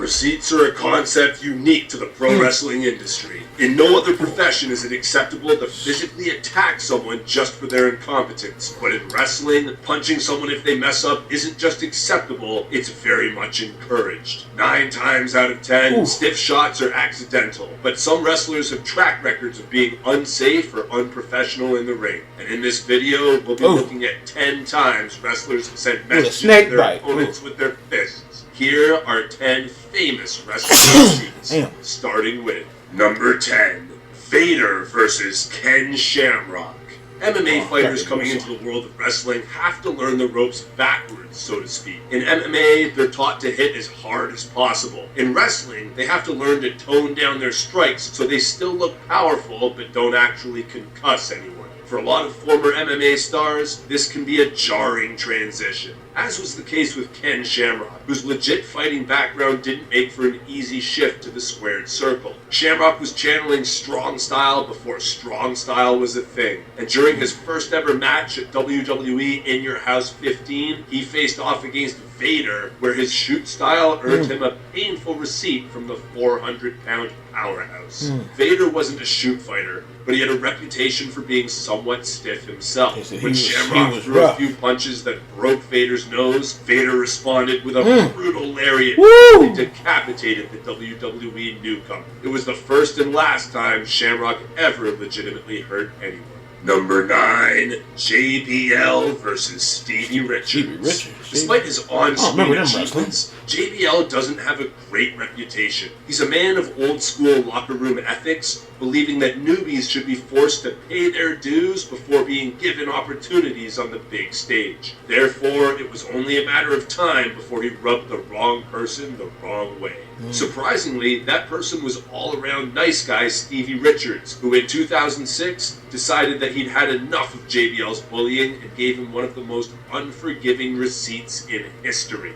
Receipts are a concept unique to the pro wrestling industry. In no other profession is it acceptable to physically attack someone just for their incompetence. But in wrestling, punching someone if they mess up isn't just acceptable, it's very much encouraged. 9 times out of 10, stiff shots are accidental, but some wrestlers have track records of being unsafe or unprofessional in the ring. And in this video, we'll be looking at 10 times wrestlers have sent messages to their opponents with their fists. Here are 10 famous wrestling receipts, starting with number 10, Vader versus Ken Shamrock. MMA fighters coming into the world of wrestling have to learn the ropes backwards, so to speak. In MMA, they're taught to hit as hard as possible. In wrestling, they have to learn to tone down their strikes so they still look powerful but don't actually concuss anyone. For a lot of former MMA stars, this can be a jarring transition, as was the case with Ken Shamrock, whose legit fighting background didn't make for an easy shift to the squared circle. Shamrock was channeling strong style before strong style was a thing, and during his first ever match at WWE In Your House 15, he faced off against Vader, where his shoot style earned him a painful receipt from the 400-pound powerhouse. Vader wasn't a shoot fighter, but he had a reputation for being somewhat stiff himself. When Shamrock threw a few punches that broke Vader's nose, Vader responded with a brutal lariat and decapitated the WWE newcomer. It was the first and last time Shamrock ever legitimately hurt anyone. Number 9, JBL versus Stevie Richards. Despite his on-screen achievements, JBL doesn't have a great reputation. He's a man of old-school locker room ethics, believing that newbies should be forced to pay their dues before being given opportunities on the big stage. Therefore, it was only a matter of time before he rubbed the wrong person the wrong way. Surprisingly, that person was all-around nice guy Stevie Richards, who in 2006 decided that he'd had enough of JBL's bullying and gave him one of the most unforgiving receipts in history.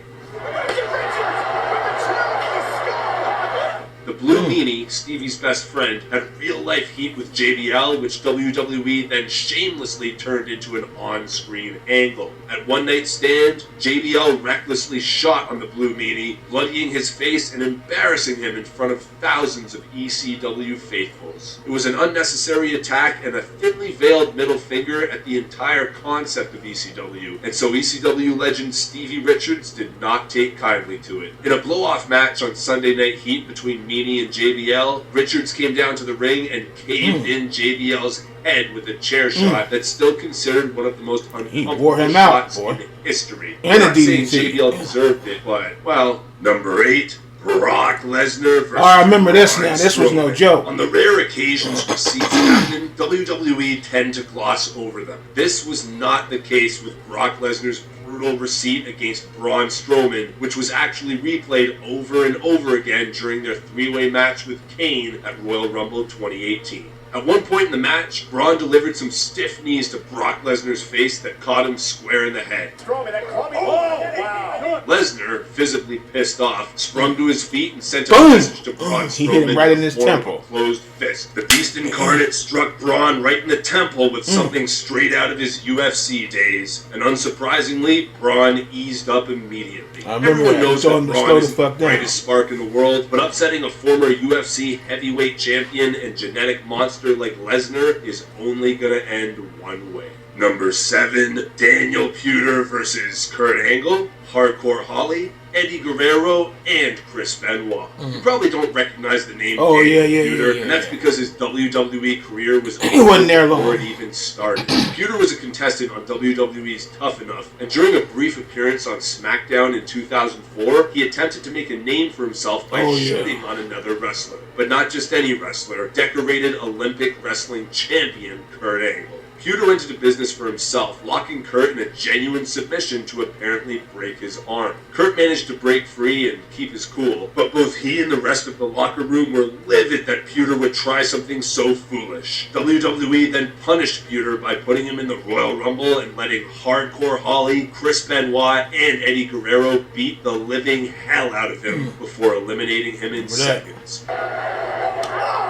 The Blue Meanie, Stevie's best friend, had real-life heat with JBL, which WWE then shamelessly turned into an on-screen angle. At One Night Stand, JBL recklessly shot on the Blue Meanie, bloodying his face and embarrassing him in front of thousands of ECW faithfuls. It was an unnecessary attack and a thinly veiled middle finger at the entire concept of ECW, and so ECW legend Stevie Richards did not take kindly to it. In a blow-off match on Sunday Night Heat between Meanie and JBL, Richards came down to the ring and caved in JBL's head with a chair shot that's still considered one of the most uncomfortable shots in history. I'm not saying JBL deserved it, but, well, number 8, Brock Lesnar versus I remember this now. This was no joke. On the rare occasions receipts happen, WWE tend to gloss over them. This was not the case with Brock Lesnar's brutal receipt against Braun Strowman, which was actually replayed over and over again during their 3-way match with Kane at Royal Rumble 2018. At one point in the match, Braun delivered some stiff knees to Brock Lesnar's face that caught him square in the head. Lesnar, visibly pissed off, sprung to his feet and sent a message to Braun Strowman. He hit him right in his temple. Closed fist. The Beast Incarnate struck Braun right in the temple with something straight out of his UFC days, and unsurprisingly, Braun eased up immediately. Everyone knows that Braun is the brightest spark in the world, but upsetting a former UFC heavyweight champion and genetic monster like Lesnar is only gonna end one way. Number 7, Daniel Puder versus Kurt Angle, Hardcore Holly, Eddie Guerrero, and Chris Benoit. You probably don't recognize the name Daniel Puder, and that's because his WWE career was over before it even started. Puder was a contestant on WWE's Tough Enough, and during a brief appearance on SmackDown in 2004, he attempted to make a name for himself by shooting on another wrestler. But not just any wrestler, decorated Olympic wrestling champion Kurt Angle. Puder went into business for himself, locking Kurt in a genuine submission to apparently break his arm. Kurt managed to break free and keep his cool, but both he and the rest of the locker room were livid that Puder would try something so foolish. WWE then punished Puder by putting him in the Royal Rumble and letting Hardcore Holly, Chris Benoit, and Eddie Guerrero beat the living hell out of him before eliminating him in seconds.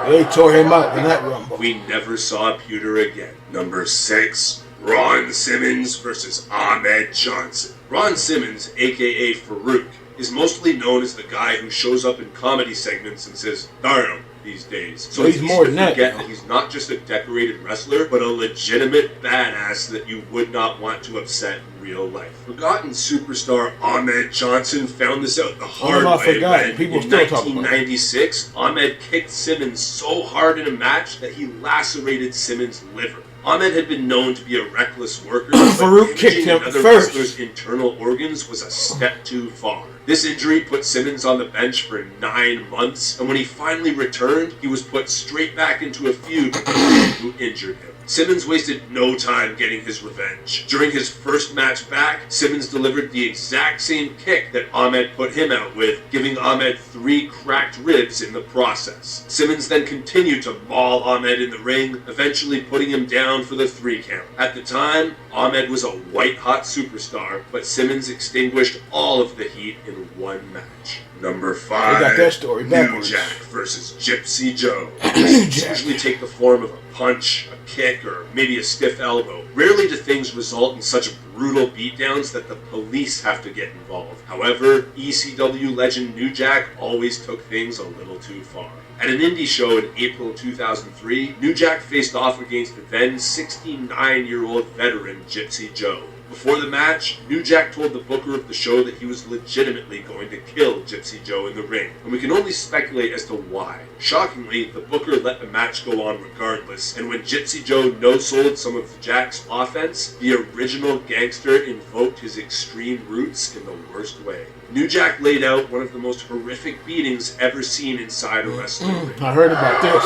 They tore him up in that Rumble. We never saw Puder again. Number 6, Ron Simmons versus Ahmed Johnson. Ron Simmons, aka Farouk, is mostly known as the guy who shows up in comedy segments and says, "Dario," these days. So he's it's more easy to than forget that. that he's not just a decorated wrestler, but a legitimate badass that you would not want to upset in real life. Forgotten superstar Ahmed Johnson found this out the hard I way forgot. when, People in still talk about it. 1996, Ahmed kicked Simmons so hard in a match that he lacerated Simmons' liver. Ahmed had been known to be a reckless worker, but Farouk kicked him another first. wrestler's internal organs was a step too far. This injury put Simmons on the bench for 9 months, and when he finally returned, he was put straight back into a feud with the man who injured him. Simmons wasted no time getting his revenge. During his first match back, Simmons delivered the exact same kick that Ahmed put him out with, giving Ahmed 3 cracked ribs in the process. Simmons then continued to maul Ahmed in the ring, eventually putting him down for the 3 count. At the time, Ahmed was a white-hot superstar, but Simmons extinguished all of the heat in one match. Number 5, They got that story New backwards. Jack versus Gypsy Joe. New These Jack. usually take the form of a punch, a kick, or maybe a stiff elbow. Rarely do things result in such brutal beatdowns that the police have to get involved. However, ECW legend New Jack always took things a little too far. At an indie show in April 2003, New Jack faced off against the then 69-year-old veteran Gypsy Joe. Before the match, New Jack told the booker of the show that he was legitimately going to kill Gypsy Joe in the ring, and we can only speculate as to why. Shockingly, the booker let the match go on regardless, and when Gypsy Joe no-sold some of Jack's offense, the original gangster invoked his extreme roots in the worst way. New Jack laid out one of the most horrific beatings ever seen inside a wrestling ring. I heard about this.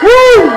Woo!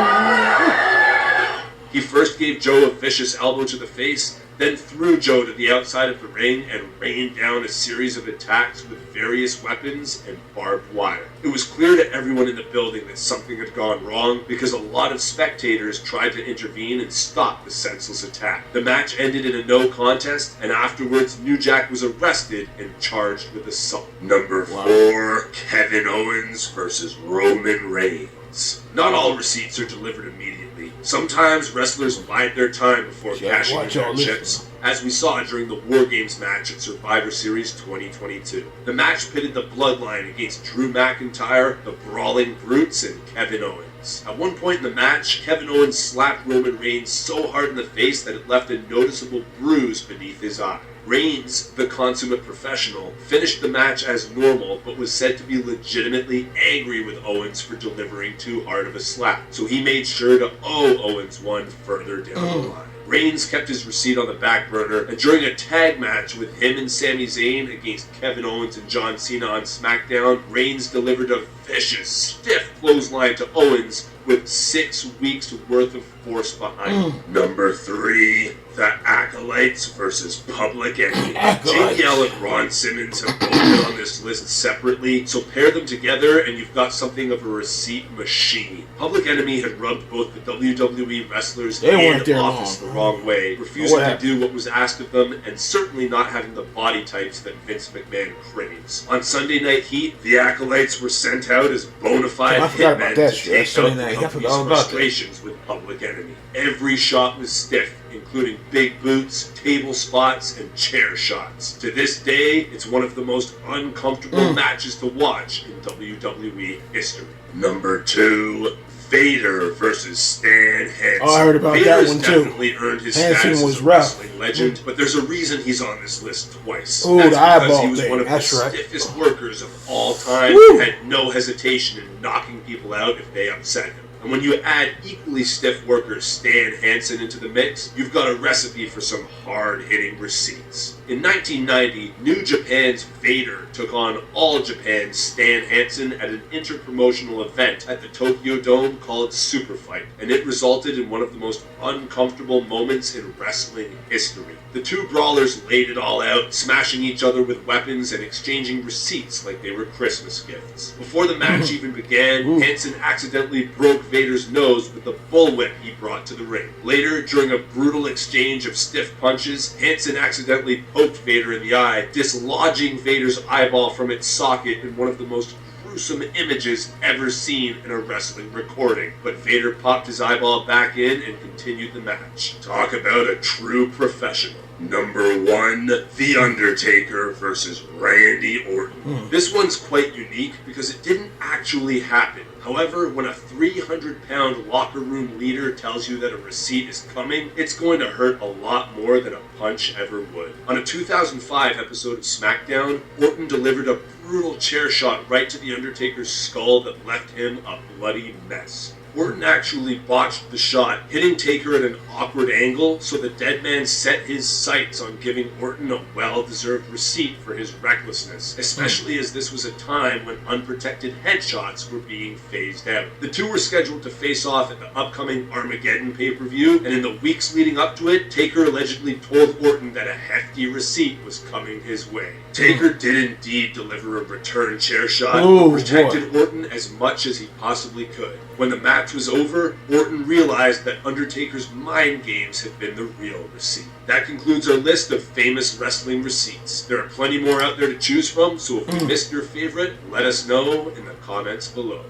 He first gave Joe a vicious elbow to the face, then threw Joe to the outside of the ring and rained down a series of attacks with various weapons and barbed wire. It was clear to everyone in the building that something had gone wrong because a lot of spectators tried to intervene and stop the senseless attack. The match ended in a no contest, and afterwards New Jack was arrested and charged with assault. Number 4, Kevin Owens versus Roman Reigns. Not all receipts are delivered immediately. Sometimes wrestlers bide their time before cashing in their chips, as we saw during the War Games match at Survivor Series 2022. The match pitted the Bloodline against Drew McIntyre, the Brawling Brutes, and Kevin Owens. At one point in the match, Kevin Owens slapped Roman Reigns so hard in the face that it left a noticeable bruise beneath his eye. Reigns, the consummate professional, finished the match as normal, but was said to be legitimately angry with Owens for delivering too hard of a slap, so he made sure to owe Owens one further down the line. Reigns kept his receipt on the back burner, and during a tag match with him and Sami Zayn against Kevin Owens and John Cena on SmackDown, Reigns delivered a vicious, stiff clothesline to Owens with 6 weeks worth of force behind him. Number 3, the Acolytes versus Public Enemy. JBL and Ron Simmons have both been on this list separately, so pair them together and you've got something of a receipt machine. Public Enemy had rubbed both the WWE wrestlers and Office the wrong way, refusing to do what was asked of them and certainly not having the body types that Vince McMahon craves. On Sunday Night Heat, the Acolytes were sent out as bona fide hitmen to take out the company's frustrations with Public Enemy. Every shot was stiff, including big boots, table spots, and chair shots. To this day, it's one of the most uncomfortable matches to watch in WWE history. Number 2, Vader versus Stan Hansen. Oh, I heard about that one too. Definitely earned his Hansen status was as a rough. wrestling legend, but there's a reason he's on this list twice. Ooh, That's the because eyeball he was thing. one of That's the right. stiffest workers of all time Woo! and had no hesitation in knocking people out if they upset him. And when you add equally stiff worker Stan Hansen into the mix, you've got a recipe for some hard-hitting receipts. In 1990, New Japan's Vader took on All Japan's Stan Hansen at an interpromotional event at the Tokyo Dome called Super Fight, and it resulted in one of the most uncomfortable moments in wrestling history. The two brawlers laid it all out, smashing each other with weapons and exchanging receipts like they were Christmas gifts. Before the match even began, Hansen accidentally broke Vader's nose with the bullwhip he brought to the ring. Later, during a brutal exchange of stiff punches, Hansen accidentally poked Vader in the eye, dislodging Vader's eyeball from its socket in one of the most gruesome images ever seen in a wrestling recording. But Vader popped his eyeball back in and continued the match. Talk about a true professional. Number 1, The Undertaker versus Randy Orton. This one's quite unique because it didn't actually happen. However, when a 300-pound locker room leader tells you that a receipt is coming, it's going to hurt a lot more than a punch ever would. On a 2005 episode of SmackDown, Orton delivered a brutal chair shot right to The Undertaker's skull that left him a bloody mess. Orton actually botched the shot, hitting Taker at an awkward angle, so the dead man set his sights on giving Orton a well-deserved receipt for his recklessness, especially as this was a time when unprotected headshots were being phased out. The two were scheduled to face off at the upcoming Armageddon pay-per-view, and in the weeks leading up to it, Taker allegedly told Orton that a hefty receipt was coming his way. Taker did indeed deliver a return chair shot, but protected Orton as much as he possibly could. When the match was over, Orton realized that Undertaker's mind games had been the real receipt. That concludes our list of famous wrestling receipts. There are plenty more out there to choose from, so if you missed your favorite, let us know in the comments below.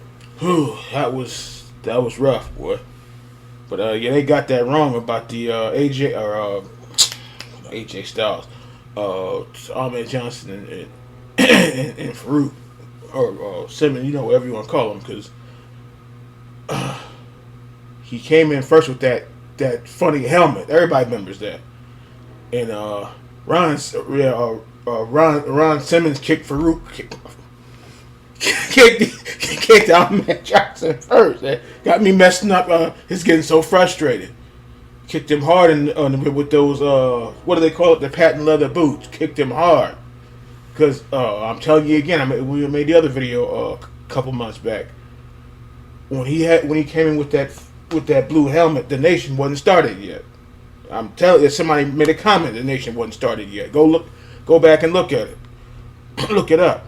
That was rough, boy. But yeah, they got that wrong about the AJ Styles, Ahmed Johnson and Farouk or Simmons, whatever you want to call him, because he came in first with that funny helmet. Everybody remembers that. And Ron Simmons kicked Farouk, kicked Ahmed Johnson first. That got me messing up. He's getting so frustrated. Kicked him hard with those what do they call it? The patent leather boots. Kicked him hard. Because I'm telling you again, we made the other video a couple months back. When he came in with that blue helmet, the nation wasn't started yet. I'm telling you, somebody made a comment, the nation wasn't started yet. Go back and look at it. Look it up.